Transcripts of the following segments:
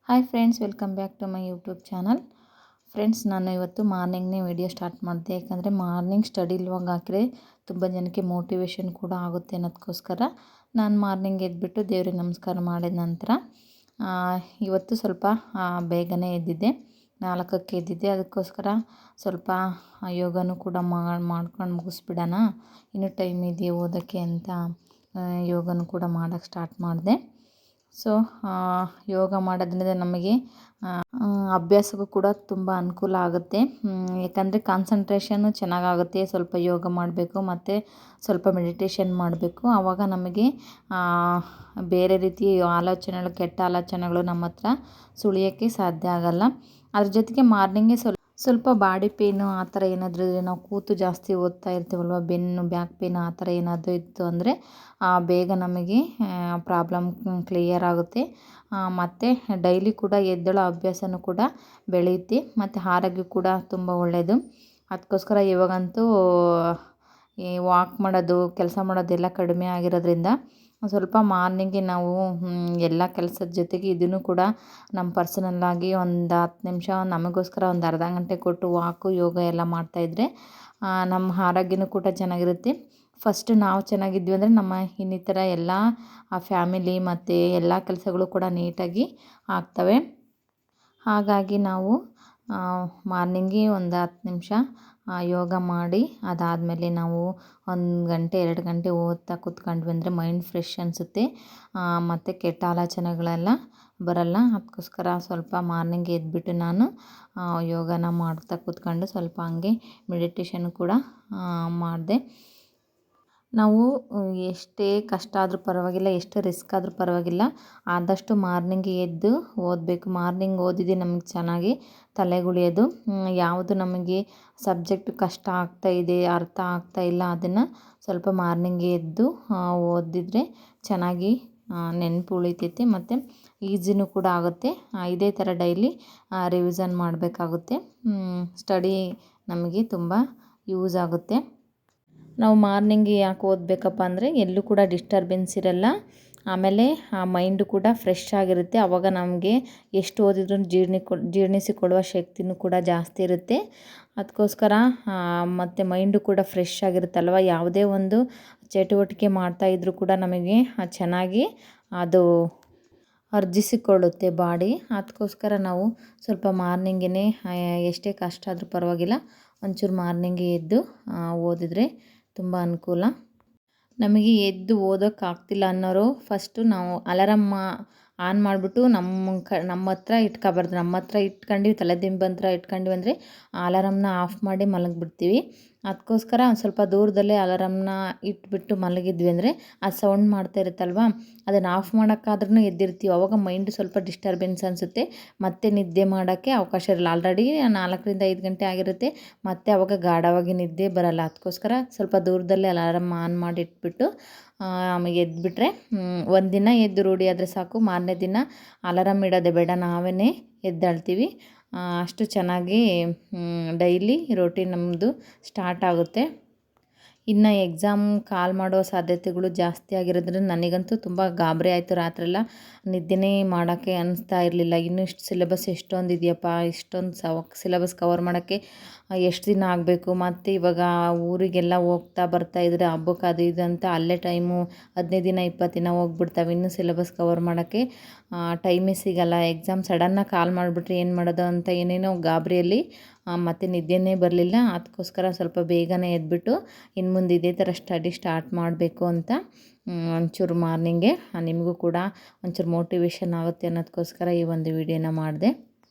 Hi friends, welcome back to my YouTube channel. Friends, ನಾನು ಇವತ್ತು ಮಾರ್ನಿಂಗ್ನೇ video start ಮಾಡಿದೆ. ಯಾಕಂದರೆ ಮಾರ್ನಿಂಗ್ ಸ್ಟಡಿ ವ್ಲಾಗ್ ಹಾಕಿದ್ರೆ ತುಂಬ ಜನಕ್ಕೆ ಮೋಟಿವೇಶನ್ ಕೂಡ ಆಗುತ್ತೆ ಅನ್ನೋದಕ್ಕೋಸ್ಕರ ನಾನು ಮಾರ್ನಿಂಗ್ ಎದ್ಬಿಟ್ಟು ದೇವ್ರಿಗೆ ನಮಸ್ಕಾರ ಮಾಡಿದ ನಂತರ ಇವತ್ತು ಸ್ವಲ್ಪ ಬೇಗನೆ ಎದ್ದಿದ್ದೆ. 4ಕ್ಕೆ ಎದ್ದಿದ್ದೆ. ಅದಕ್ಕೋಸ್ಕರ ಸ್ವಲ್ಪ ಯೋಗನೂ ಕೂಡ ಮಾಡ್ಕೊಂಡು ಮುಗಿಸ್ಬಿಡೋಣ, ಇನ್ನೂ ಟೈಮ್ ಇದೆಯೇ ಓದೋಕ್ಕೆ ಅಂತ ಯೋಗನೂ ಕೂಡ ಮಾಡೋಕ್ಕೆ ಸ್ಟಾರ್ಟ್ ಮಾಡಿದೆ. ಸೊ ಯೋಗ ಮಾಡೋದ್ರಿಂದ ನಮಗೆ ಅಭ್ಯಾಸಕ್ಕೂ ಕೂಡ ತುಂಬ ಅನುಕೂಲ ಆಗುತ್ತೆ. ಯಾಕಂದರೆ ಕಾನ್ಸಂಟ್ರೇಷನ್ನು ಚೆನ್ನಾಗಾಗುತ್ತೆ. ಸ್ವಲ್ಪ ಯೋಗ ಮಾಡಬೇಕು ಮತ್ತು ಸ್ವಲ್ಪ ಮೆಡಿಟೇಷನ್ ಮಾಡಬೇಕು. ಆವಾಗ ನಮಗೆ ಬೇರೆ ರೀತಿ ಆಲೋಚನೆಗಳು, ಕೆಟ್ಟ ಆಲೋಚನೆಗಳು ನಮ್ಮ ಹತ್ರ ಸುಳಿಯೋಕ್ಕೆ ಸಾಧ್ಯ ಆಗೋಲ್ಲ. ಅದ್ರ ಜೊತೆಗೆ ಮಾರ್ನಿಂಗೇ ಸ್ವಲ್ಪ ಬಾಡಿ ಪೇಯ್ನು ಆ ಥರ ಏನಾದರೂ ನಾವು ಕೂತು ಜಾಸ್ತಿ ಓದ್ತಾ ಇರ್ತೀವಲ್ವ, ಬೆನ್ನು ಬ್ಯಾಕ್ ಪೇಯ್ನ್ ಆ ಥರ ಏನಾದರೂ ಇತ್ತು ಅಂದರೆ ಬೇಗ ನಮಗೆ ಪ್ರಾಬ್ಲಮ್ ಕ್ಲಿಯರ್ ಆಗುತ್ತೆ. ಮತ್ತು ಡೈಲಿ ಕೂಡ ಎದ್ದೇಳೋ ಅಭ್ಯಾಸನೂ ಕೂಡ ಬೆಳೆಯುತ್ತೆ ಮತ್ತು ಆರೋಗ್ಯ ಕೂಡ ತುಂಬ ಒಳ್ಳೆಯದು. ಅದಕ್ಕೋಸ್ಕರ ಇವಾಗಂತೂ ಈ ವಾಕ್ ಮಾಡೋದು, ಕೆಲಸ ಮಾಡೋದೆಲ್ಲ ಕಡಿಮೆ ಆಗಿರೋದ್ರಿಂದ ಸ್ವಲ್ಪ ಮಾರ್ನಿಂಗೆ ನಾವು ಎಲ್ಲ ಕೆಲಸದ ಜೊತೆಗೆ ಇದನ್ನು ಕೂಡ ನಮ್ಮ ಪರ್ಸನಲ್ಲಾಗಿ ಒಂದು 10 ನಿಮಿಷ ನಮಗೋಸ್ಕರ ಒಂದು ಅರ್ಧ ಗಂಟೆ ಕೊಟ್ಟು ವಾಕು, ಯೋಗ ಎಲ್ಲ ಮಾಡ್ತಾಯಿದ್ರೆ ನಮ್ಮ ಆರೋಗ್ಯನೂ ಕೂಡ ಚೆನ್ನಾಗಿರುತ್ತೆ. ಫಸ್ಟು ನಾವು ಚೆನ್ನಾಗಿದ್ವಿ ಅಂದರೆ ನಮ್ಮ ಇನ್ನಿತರ ಎಲ್ಲ ಫ್ಯಾಮಿಲಿ ಮತ್ತು ಎಲ್ಲ ಕೆಲಸಗಳು ಕೂಡ ನೀಟಾಗಿ ಆಗ್ತವೆ. ಹಾಗಾಗಿ ನಾವು ಮಾರ್ನಿಂಗೆ ಒಂದು 10 ನಿಮಿಷ ಯೋಗ ಮಾಡಿ ಅದಾದಮೇಲೆ ನಾವು 1 ಗಂಟೆ 2 ಗಂಟೆ ಓದ್ತಾ ಕೂತ್ಕೊಂಡ್ವಿ ಅಂದರೆ ಮೈಂಡ್ ಫ್ರೆಶ್ ಅನಿಸುತ್ತೆ ಮತ್ತು ಕೆಟ್ಟ ಆಲೋಚನೆಗಳೆಲ್ಲ ಬರಲ್ಲ. ಅದಕ್ಕೋಸ್ಕರ ಸ್ವಲ್ಪ ಮಾರ್ನಿಂಗ್ ಎದ್ಬಿಟ್ಟು ನಾನು ಯೋಗನ ಮಾಡ್ತಾ ಕೂತ್ಕೊಂಡು ಸ್ವಲ್ಪ ಹಂಗೆ ಮೆಡಿಟೇಷನ್ ಕೂಡ ಮಾಡಿದೆ. ನಾವು ಎಷ್ಟೇ ಕಷ್ಟ ಆದರೂ ಪರವಾಗಿಲ್ಲ, ಎಷ್ಟೇ ರಿಸ್ಕ್ ಆದರೂ ಪರವಾಗಿಲ್ಲ, ಆದಷ್ಟು ಮಾರ್ನಿಂಗ್ ಎದ್ದು ಓದಬೇಕು. ಮಾರ್ನಿಂಗ್ ಓದಿದ್ರೆ ನಮಗೆ ಚೆನ್ನಾಗಿ ತಲೆಗುಳಿಯೋದು. ಯಾವುದು ನಮಗೆ ಸಬ್ಜೆಕ್ಟ್ ಕಷ್ಟ ಆಗ್ತಾಯಿದೆ, ಅರ್ಥ ಆಗ್ತಾಯಿಲ್ಲ, ಅದನ್ನು ಸ್ವಲ್ಪ ಮಾರ್ನಿಂಗ್ ಎದ್ದು ಓದಿದರೆ ಚೆನ್ನಾಗಿ ನೆನಪು ಉಳಿತೈತೆ ಮತ್ತು ಈಸಿನೂ ಕೂಡ ಆಗುತ್ತೆ. ಇದೇ ಥರ ಡೈಲಿ ರಿವಿಸನ್ ಮಾಡಬೇಕಾಗುತ್ತೆ. ಸ್ಟಡಿ ನಮಗೆ ತುಂಬ ಯೂಸ್ ಆಗುತ್ತೆ. ನಾವು ಮಾರ್ನಿಂಗ್ ಯಾಕೆ ಓದಬೇಕಪ್ಪ ಅಂದರೆ ಎಲ್ಲೂ ಕೂಡ ಡಿಸ್ಟರ್ಬೆನ್ಸ್ ಇರಲ್ಲ. ಆಮೇಲೆ ಆ ಮೈಂಡು ಕೂಡ ಫ್ರೆಶ್ ಆಗಿರುತ್ತೆ. ಆವಾಗ ನಮಗೆ ಎಷ್ಟು ಓದಿದ್ರೂ ಜೀರ್ಣಿಸಿಕೊಳ್ಳುವ ಶಕ್ತಿನೂ ಕೂಡ ಜಾಸ್ತಿ ಇರುತ್ತೆ. ಅದಕ್ಕೋಸ್ಕರ ಮತ್ತು ಮೈಂಡು ಕೂಡ ಫ್ರೆಶ್ ಆಗಿರುತ್ತಲ್ವ, ಯಾವುದೇ ಒಂದು ಚಟುವಟಿಕೆ ಮಾಡ್ತಾಯಿದ್ರೂ ಕೂಡ ನಮಗೆ ಚೆನ್ನಾಗಿ ಅದು ಅರ್ಜಿಸಿಕೊಳ್ಳುತ್ತೆ ಬಾಡಿ. ಅದಕ್ಕೋಸ್ಕರ ನಾವು ಸ್ವಲ್ಪ ಮಾರ್ನಿಂಗೇ ಎಷ್ಟೇ ಕಷ್ಟ ಆದರೂ ಪರವಾಗಿಲ್ಲ, ಒಂಚೂರು ಮಾರ್ನಿಂಗೆ ಎದ್ದು ಓದಿದರೆ ತುಂಬ ಅನುಕೂಲ. ನಮಗೆ ಎದ್ದು ಓದೋಕ್ಕಾಗ್ತಿಲ್ಲ ಅನ್ನೋರು ಫಸ್ಟು ನಾವು ಅಲಾರಮ್ಮ ಆನ್ ಮಾಡಿಬಿಟ್ಟು ನಮ್ಮ ಹತ್ರ ಇಟ್ಕೊಬಾರ್ದು. ನಮ್ಮ ಹತ್ರ ಇಟ್ಕೊಂಡು ತಲೆದಿಂಬು ಹತ್ರ ಇಟ್ಕೊಂಡ್ವಿ ಅಂದರೆ ಅಲಾರಮ್ನ ಆಫ್ ಮಾಡಿ ಮಲಗಿಬಿಡ್ತೀವಿ. ಅದಕ್ಕೋಸ್ಕರ ಒಂದು ಸ್ವಲ್ಪ ದೂರದಲ್ಲೇ ಅಲಾರಮ್ನ ಇಟ್ಬಿಟ್ಟು ಮಲಗಿದ್ವಿ ಅಂದರೆ ಅದು ಸೌಂಡ್ ಮಾಡ್ತಾ ಇರುತ್ತಲ್ವ, ಅದನ್ನು ಆಫ್ ಮಾಡೋಕ್ಕಾದ್ರೂ ಎದ್ದಿರ್ತೀವಿ. ಆವಾಗ ಮೈಂಡು ಸ್ವಲ್ಪ ಡಿಸ್ಟರ್ಬೆನ್ಸ್ ಅನಿಸುತ್ತೆ, ಮತ್ತೆ ನಿದ್ದೆ ಮಾಡೋಕ್ಕೆ ಅವಕಾಶ ಇರಲ್ಲ. ಆಲ್ರೆಡಿ 4ರಿಂದ 5 ಗಂಟೆ ಆಗಿರುತ್ತೆ, ಮತ್ತು ಆವಾಗ ಗಾಢವಾಗಿ ನಿದ್ದೆ ಬರಲ್ಲ. ಅದಕ್ಕೋಸ್ಕರ ಸ್ವಲ್ಪ ದೂರದಲ್ಲೇ ಅಲಾರಮ್ ಆನ್ ಮಾಡಿ ಇಟ್ಬಿಟ್ಟು ಎದ್ಬಿಟ್ರೆ ಒಂದಿನ ಎದ್ದು ರೂಢಿ ಆದರೆ ಸಾಕು, ಮಾರನೇ ದಿನ ಅಲಾರಮ್ ಇಡೋದೇ ಬೇಡ, ನಾವೇ ಎದ್ದೇಳ್ತೀವಿ. ಅಷ್ಟು ಚೆನ್ನಾಗಿ ಡೈಲಿ ರೊಟೀನ್ ನಮ್ಮದು ಸ್ಟಾರ್ಟ್ ಆಗುತ್ತೆ. ಇನ್ನು ಎಕ್ಸಾಮ್ ಕಾಲ್ ಮಾಡೋ ಸಾಧ್ಯತೆಗಳು ಜಾಸ್ತಿ ಆಗಿರೋದ್ರಿಂದ ನನಗಂತೂ ತುಂಬ ಗಾಬರಿ ಆಯಿತು. ರಾತ್ರೆಲ್ಲ ನಿದ್ದೆನೇ ಮಾಡೋಕ್ಕೆ ಅನ್ನಿಸ್ತಾ ಇರಲಿಲ್ಲ. ಇನ್ನೂ ಇಷ್ಟು ಸಿಲೆಬಸ್ ಎಷ್ಟೊಂದು ಇದೆಯಪ್ಪ, ಇಷ್ಟೊಂದು ಸಿಲೆಬಸ್ ಕವರ್ ಮಾಡೋಕ್ಕೆ ಎಷ್ಟು ದಿನ ಆಗಬೇಕು, ಮತ್ತು ಇವಾಗ ಊರಿಗೆಲ್ಲ ಹೋಗ್ತಾ ಬರ್ತಾಯಿದ್ರೆ ಹಬ್ಬಕ್ಕೆ ಅದು ಇದು ಅಂತ ಅಲ್ಲೇ ಟೈಮು 15 ದಿನ 20 ದಿನ ಹೋಗ್ಬಿಡ್ತಾವೆ. ಇನ್ನೂ ಸಿಲೆಬಸ್ ಕವರ್ ಮಾಡೋಕ್ಕೆ ಟೈಮೇ ಸಿಗೋಲ್ಲ. ಎಕ್ಸಾಮ್ ಸಡನ್ನಾಗಿ ಕಾಲ್ ಮಾಡಿಬಿಟ್ರೆ ಏನು ಮಾಡೋದು ಅಂತ ಏನೇನೋ ಗಾಬರಿಯಲ್ಲಿ ಮತ್ತು ನಿದ್ದೆನೇ ಬರಲಿಲ್ಲ. ಅದಕ್ಕೋಸ್ಕರ ಸ್ವಲ್ಪ ಬೇಗನೆ ಎದ್ಬಿಟ್ಟು ಇನ್ನು ಮುಂದೆ ಇದೇ ಥರ ಸ್ಟಡಿ ಸ್ಟಾರ್ಟ್ ಮಾಡಬೇಕು ಅಂತ ಒಂಚೂರು ಮಾರ್ನಿಂಗೆ ನಿಮಗೂ ಕೂಡ ಒಂಚೂರು ಮೋಟಿವೇಶನ್ ಆಗುತ್ತೆ ಅನ್ನೋದಕ್ಕೋಸ್ಕರ ಈ ಒಂದು ವಿಡಿಯೋನ ಮಾಡಿದೆ.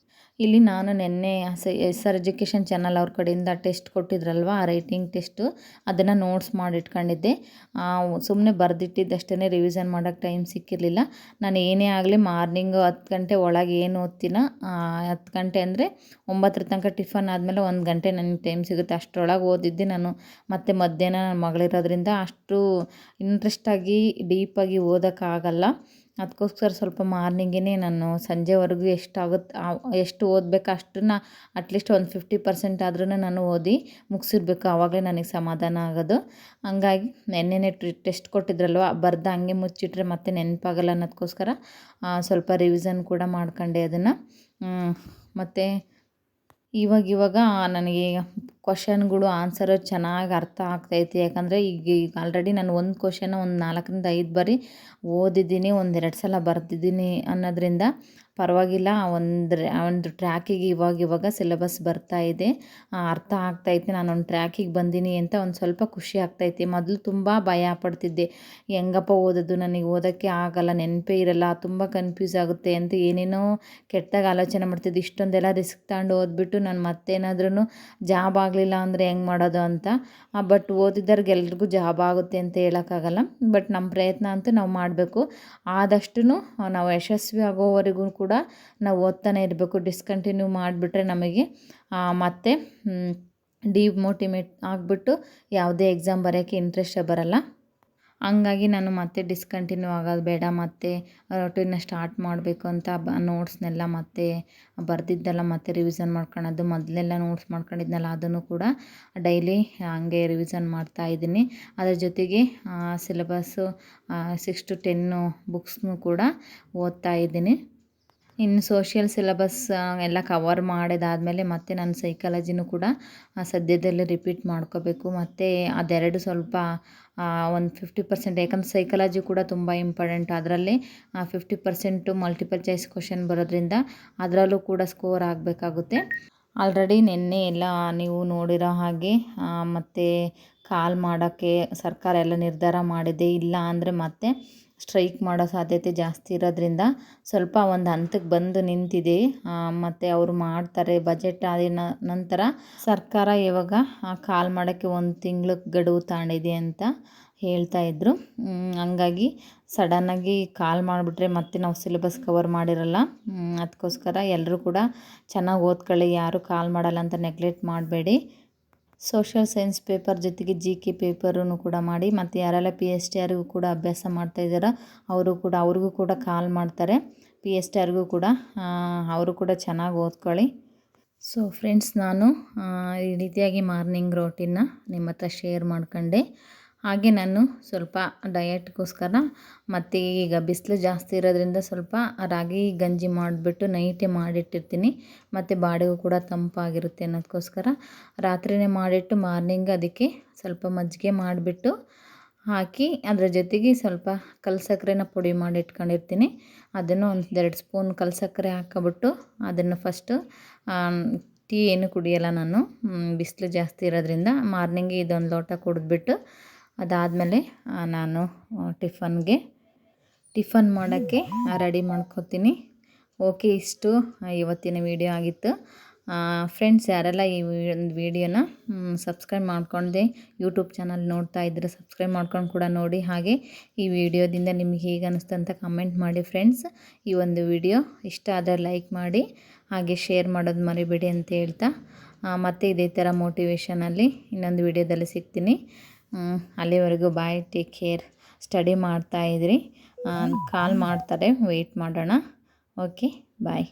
ಇಲ್ಲಿ ನಾನು ನಿನ್ನೆ SR ಎಜುಕೇಷನ್ ಚಾನಲ್ ಅವ್ರ ಕಡೆಯಿಂದ ಟೆಸ್ಟ್ ಕೊಟ್ಟಿದ್ರಲ್ವ, ಆ ರೈಟಿಂಗ್ ಟೆಸ್ಟು, ಅದನ್ನು ನೋಟ್ಸ್ ಮಾಡಿ ಇಟ್ಕೊಂಡಿದ್ದೆ. ಸುಮ್ಮನೆ ಬರೆದಿಟ್ಟಿದ್ದಷ್ಟೇ, ರಿವಿಸನ್ ಮಾಡೋಕ್ಕೆ ಟೈಮ್ ಸಿಕ್ಕಿರಲಿಲ್ಲ. ನಾನು ಏನೇ ಆಗಲಿ ಮಾರ್ನಿಂಗು 10 ಗಂಟೆ ಒಳಗೆ ಏನು ಓದ್ತೀನೋ 10 ಗಂಟೆ ಅಂದರೆ 9 ತನಕ ಟಿಫನ್ ಆದಮೇಲೆ 1 ಗಂಟೆ ನನಗೆ ಟೈಮ್ ಸಿಗುತ್ತೆ, ಅಷ್ಟರೊಳಗೆ ಓದಿದ್ದೆ ನಾನು. ಮತ್ತು ಮಧ್ಯಾಹ್ನ ನನ್ನ ಮಗಳಿರೋದ್ರಿಂದ ಅಷ್ಟು ಇಂಟ್ರೆಸ್ಟಾಗಿ ಡೀಪಾಗಿ ಓದೋಕ್ಕಾಗಲ್ಲ. ಅದಕ್ಕೋಸ್ಕರ ಸ್ವಲ್ಪ ಮಾರ್ನಿಂಗೇ ನಾನು ಸಂಜೆವರೆಗೂ ಎಷ್ಟು ಓದಬೇಕು ಅಷ್ಟನ್ನು ಅಟ್ಲೀಸ್ಟ್ ಒಂದು 50% ಆದ್ರೂ ನಾನು ಓದಿ ಮುಗಿಸಿರ್ಬೇಕು. ಆವಾಗಲೇ ನನಗೆ ಸಮಾಧಾನ ಆಗೋದು. ಹಂಗಾಗಿ ನೆನ್ನೆನೇ ಟೆಸ್ಟ್ ಕೊಟ್ಟಿದ್ರಲ್ವ, ಬರ್ದು ಹಂಗೆ ಮುಚ್ಚಿಟ್ರೆ ಮತ್ತೆ ನೆನಪಾಗಲ್ಲ ಅನ್ನೋದಕ್ಕೋಸ್ಕರ ಸ್ವಲ್ಪ ರಿವಿಷನ್ ಕೂಡ ಮಾಡ್ಕೊಂಡೆ ಅದನ್ನು. ಮತ್ತು ಇವಾಗ ನನಗೆ ಕ್ವಷನ್ಗಳು ಆನ್ಸರು ಚೆನ್ನಾಗಿ ಅರ್ಥ ಆಗ್ತೈತೆ. ಯಾಕಂದರೆ ಈಗ ಆಲ್ರೆಡಿ ನಾನು ಒಂದು ಕ್ವಷನ್ನ ಒಂದು 4ರಿಂದ 5 ಬಾರಿ ಓದಿದ್ದೀನಿ, 1-2 ಸಲ ಬರೆದಿದ್ದೀನಿ ಅನ್ನೋದ್ರಿಂದ ಪರವಾಗಿಲ್ಲ. ಒಂದು ಟ್ರ್ಯಾಕಿಗೆ ಇವಾಗ ಸಿಲೆಬಸ್ ಬರ್ತಾ ಇದೆ, ಅರ್ಥ ಆಗ್ತೈತೆ. ನಾನೊಂದು ಟ್ರ್ಯಾಕಿಗೆ ಬಂದೀನಿ ಅಂತ ಒಂದು ಸ್ವಲ್ಪ ಖುಷಿ ಆಗ್ತೈತೆ. ಮೊದಲು ತುಂಬ ಭಯ ಪಡ್ತಿದ್ದೆ, ಹೆಂಗಪ್ಪ ಓದೋದು, ನನಗೆ ಓದೋಕ್ಕೆ ಆಗಲ್ಲ, ನೆನಪೇ ಇರಲ್ಲ, ತುಂಬ ಕನ್ಫ್ಯೂಸ್ ಆಗುತ್ತೆ ಅಂತ ಏನೇನೋ ಕೆಟ್ಟದಾಗ ಆಲೋಚನೆ ಮಾಡ್ತಿದ್ದೆ. ಇಷ್ಟೊಂದೆಲ್ಲ ರಿಸ್ಕ್ ತಗೊಂಡು ಓದ್ಬಿಟ್ಟು ನಾನು ಮತ್ತೇನಾದ್ರೂ ಜಾಬ್ ಆಗಲಿಲ್ಲ ಅಂದರೆ ಹೆಂಗೆ ಮಾಡೋದು ಅಂತ. ಬಟ್ ಓದಿದವ್ರಿಗೆ ಎಲ್ರಿಗೂ ಜಾಬ್ ಆಗುತ್ತೆ ಅಂತ ಹೇಳೋಕ್ಕಾಗಲ್ಲ. ಬಟ್ ನಮ್ಮ ಪ್ರಯತ್ನ ಅಂತೂ ನಾವು ಮಾಡಬೇಕು. ಆದಷ್ಟು ನಾವು ಯಶಸ್ವಿ ಆಗೋವರೆಗೂ ಕೂಡ ನಾವು ಓದ್ತಾನೆ ಇರಬೇಕು. ಡಿಸ್ಕಂಟಿನ್ಯೂ ಮಾಡಿಬಿಟ್ರೆ ನಮಗೆ ಮತ್ತೆ ಡಿಮೋಟಿವೇಟ್ ಆಗಿಬಿಟ್ಟು ಯಾವುದೇ ಎಕ್ಸಾಮ್ ಬರೆಯೋಕ್ಕೆ ಇಂಟ್ರೆಸ್ಟೇ ಬರಲ್ಲ. ಹಂಗಾಗಿ ನಾನು ಮತ್ತೆ ಡಿಸ್ಕಂಟಿನ್ಯೂ ಆಗೋದು ಬೇಡ, ಮತ್ತು ರೊಟೀನ ಸ್ಟಾರ್ಟ್ ಮಾಡಬೇಕು ಅಂತ ನೋಟ್ಸ್ನೆಲ್ಲ ಮತ್ತೆ ಬರೆದಿದ್ದೆಲ್ಲ ಮತ್ತೆ ರಿವಿಷನ್ ಮಾಡ್ಕೊಳ್ಳೋದು. ಮೊದಲೆಲ್ಲ ನೋಟ್ಸ್ ಮಾಡ್ಕೊಂಡಿದ್ನಲ್ಲ ಅದನ್ನು ಕೂಡ ಡೈಲಿ ಹಂಗೆ ರಿವಿಷನ್ ಮಾಡ್ತಾಯಿದ್ದೀನಿ. ಅದ್ರ ಜೊತೆಗೆ ಸಿಲೆಬಸ್ಸು 6 to 10 ಬುಕ್ಸ್ನೂ ಕೂಡ ಓದ್ತಾ ಇದ್ದೀನಿ. ಇನ್ನು ಸೋಷಿಯಲ್ ಸಿಲೆಬಸ್ ಎಲ್ಲ ಕವರ್ ಮಾಡಿದಾದಮೇಲೆ ಮತ್ತೆ ನಾನು ಸೈಕಾಲಜಿನೂ ಕೂಡ ಸದ್ಯದಲ್ಲೇ ರಿಪೀಟ್ ಮಾಡ್ಕೋಬೇಕು. ಮತ್ತು ಅದೆರಡು ಸ್ವಲ್ಪ ಒಂದು 50%, ಯಾಕಂದರೆ ಸೈಕಾಲಜಿ ಕೂಡ ತುಂಬ ಇಂಪಾರ್ಟೆಂಟ್. ಅದರಲ್ಲಿ 50% ಮಲ್ಟಿಪಲ್ ಚಾಯ್ಸ್ ಕ್ವಶನ್ ಬರೋದ್ರಿಂದ ಅದರಲ್ಲೂ ಕೂಡ ಸ್ಕೋರ್ ಆಗಬೇಕಾಗುತ್ತೆ. ಆಲ್ರೆಡಿ ನಿನ್ನೆ ಎಲ್ಲ ನೀವು ನೋಡಿರೋ ಹಾಗೆ ಮತ್ತು ಕಾಲ್ ಮಾಡೋಕ್ಕೆ ಸರ್ಕಾರ ಎಲ್ಲ ನಿರ್ಧಾರ ಮಾಡಿದೆ. ಇಲ್ಲ ಅಂದರೆ ಮತ್ತೆ ಸ್ಟ್ರೈಕ್ ಮಾಡೋ ಸಾಧ್ಯತೆ ಜಾಸ್ತಿ ಇರೋದ್ರಿಂದ ಸ್ವಲ್ಪ ಒಂದು ಹಂತಕ್ಕೆ ಬಂದು ನಿಂತಿದೆ. ಮತ್ತು ಅವರು ಮಾಡ್ತಾರೆ. ಬಜೆಟ್ ಆದ ನಂತರ ಸರ್ಕಾರ ಇವಾಗ ಕಾಲ್ ಮಾಡೋಕ್ಕೆ 1 ತಿಂಗಳು ಗಡುವು ತಗೊಂಡಿದೆ ಅಂತ ಹೇಳ್ತಾಯಿದ್ರು. ಹಂಗಾಗಿ ಸಡನ್ನಾಗಿ ಕಾಲ್ ಮಾಡಿಬಿಟ್ರೆ ಮತ್ತೆ ನಾವು ಸಿಲೆಬಸ್ ಕವರ್ ಮಾಡಿರಲ್ಲ. ಅದಕ್ಕೋಸ್ಕರ ಎಲ್ಲರೂ ಕೂಡ ಚೆನ್ನಾಗಿ ಓದ್ಕೊಳ್ಳಿ, ಯಾರು ಕಾಲ್ ಮಾಡಲ್ಲ ಅಂತ ನೆಗ್ಲೆಕ್ಟ್ ಮಾಡಬೇಡಿ. ಸೋಷಿಯಲ್ ಸೈನ್ಸ್ ಪೇಪರ್ ಜೊತೆಗೆ GK ಪೇಪರೂ ಕೂಡ ಮಾಡಿ. ಮತ್ತು ಯಾರೆಲ್ಲ PSTRಗೂ ಕೂಡ ಅಭ್ಯಾಸ ಮಾಡ್ತಾಯಿದ್ದಾರೋ ಅವ್ರಿಗೂ ಕೂಡ ಕಾಲ್ ಮಾಡ್ತಾರೆ. PSTRಗೂ ಕೂಡ ಅವರು ಕೂಡ ಚೆನ್ನಾಗಿ ಓದ್ಕೊಳ್ಳಿ. ಸೊ ಫ್ರೆಂಡ್ಸ್, ನಾನು ಈ ರೀತಿಯಾಗಿ ಮಾರ್ನಿಂಗ್ ರೋಟೀನ್ನ ನಿಮ್ಮ ಹತ್ರ ಶೇರ್ ಮಾಡ್ಕೊಂಡೆ. ಹಾಗೆ ನಾನು ಸ್ವಲ್ಪ ಡಯಟ್ಗೋಸ್ಕರ ಮತ್ತು ಈಗ ಬಿಸಿಲು ಜಾಸ್ತಿ ಇರೋದ್ರಿಂದ ಸ್ವಲ್ಪ ರಾಗಿ ಗಂಜಿ ಮಾಡಿಬಿಟ್ಟು ನೈಟೇ ಮಾಡಿಟ್ಟಿರ್ತೀನಿ. ಮತ್ತು ಬಾಡಿಗೂ ಕೂಡ ತಂಪಾಗಿರುತ್ತೆ ಅನ್ನೋದಕ್ಕೋಸ್ಕರ ರಾತ್ರಿಯೇ ಮಾಡಿಟ್ಟು ಮಾರ್ನಿಂಗ್ ಅದಕ್ಕೆ ಸ್ವಲ್ಪ ಮಜ್ಜಿಗೆ ಮಾಡಿಬಿಟ್ಟು ಹಾಕಿ ಅದರ ಜೊತೆಗೆ ಸ್ವಲ್ಪ ಕಲ್ಸಕ್ಕರೆನ ಪುಡಿ ಮಾಡಿ ಇಟ್ಕೊಂಡಿರ್ತೀನಿ. ಅದನ್ನು ಒಂದು 2 ಸ್ಪೂನ್ ಕಲ್ಸಕ್ಕರೆ ಹಾಕ್ಕೊಬಿಟ್ಟು ಅದನ್ನು ಫಸ್ಟು ಟೀ ಏನು ಕುಡಿಯೋಲ್ಲ ನಾನು, ಬಿಸಿಲು ಜಾಸ್ತಿ ಇರೋದ್ರಿಂದ. ಮಾರ್ನಿಂಗ್ಗೆ ಇದೊಂದು ಲೋಟ ಕುಡಿದ್ಬಿಟ್ಟು ಅದಾದಮೇಲೆ ನಾನು ಟಿಫನ್ ಮಾಡೋಕ್ಕೆ ರೆಡಿ ಮಾಡ್ಕೊತೀನಿ. ಓಕೆ, ಇಷ್ಟು ಇವತ್ತಿನ ವಿಡಿಯೋ ಆಗಿತ್ತು. ಫ್ರೆಂಡ್ಸ್, ಯಾರೆಲ್ಲ ಈ ಒಂದು ವಿಡಿಯೋನ ಸಬ್ಸ್ಕ್ರೈಬ್ ಮಾಡ್ಕೊಂಡೆ ಯೂಟ್ಯೂಬ್ ಚಾನಲ್ ನೋಡ್ತಾ ಇದ್ದರೆ ಸಬ್ಸ್ಕ್ರೈಬ್ ಮಾಡ್ಕೊಂಡು ಕೂಡ ನೋಡಿ. ಹಾಗೆ ಈ ವಿಡಿಯೋದಿಂದ ನಿಮ್ಗೆ ಹೇಗೆ ಅನ್ನಿಸ್ತು ಅಂತ ಕಮೆಂಟ್ ಮಾಡಿ ಫ್ರೆಂಡ್ಸ್. ಈ ಒಂದು ವಿಡಿಯೋ ಇಷ್ಟ ಆದರೆ ಲೈಕ್ ಮಾಡಿ, ಹಾಗೆ ಶೇರ್ ಮಾಡೋದು ಮರಿಬೇಡಿ ಅಂತ ಹೇಳ್ತಾ ಮತ್ತೆ ಇದೇ ಥರ ಮೋಟಿವೇಶನಲ್ಲಿ ಇನ್ನೊಂದು ವಿಡಿಯೋದಲ್ಲಿ ಸಿಗ್ತೀನಿ. ಅಲ್ಲಿವರೆಗೂ ಬಾಯ್, ಟೇಕ್ ಕೇರ್. ಸ್ಟಡಿ ಮಾಡ್ತಾಯಿದ್ರಿ, ಕಾಲ್ ಮಾಡ್ತಾರೆ, ವೆಯ್ಟ್ ಮಾಡೋಣ. ಓಕೆ, ಬಾಯ್.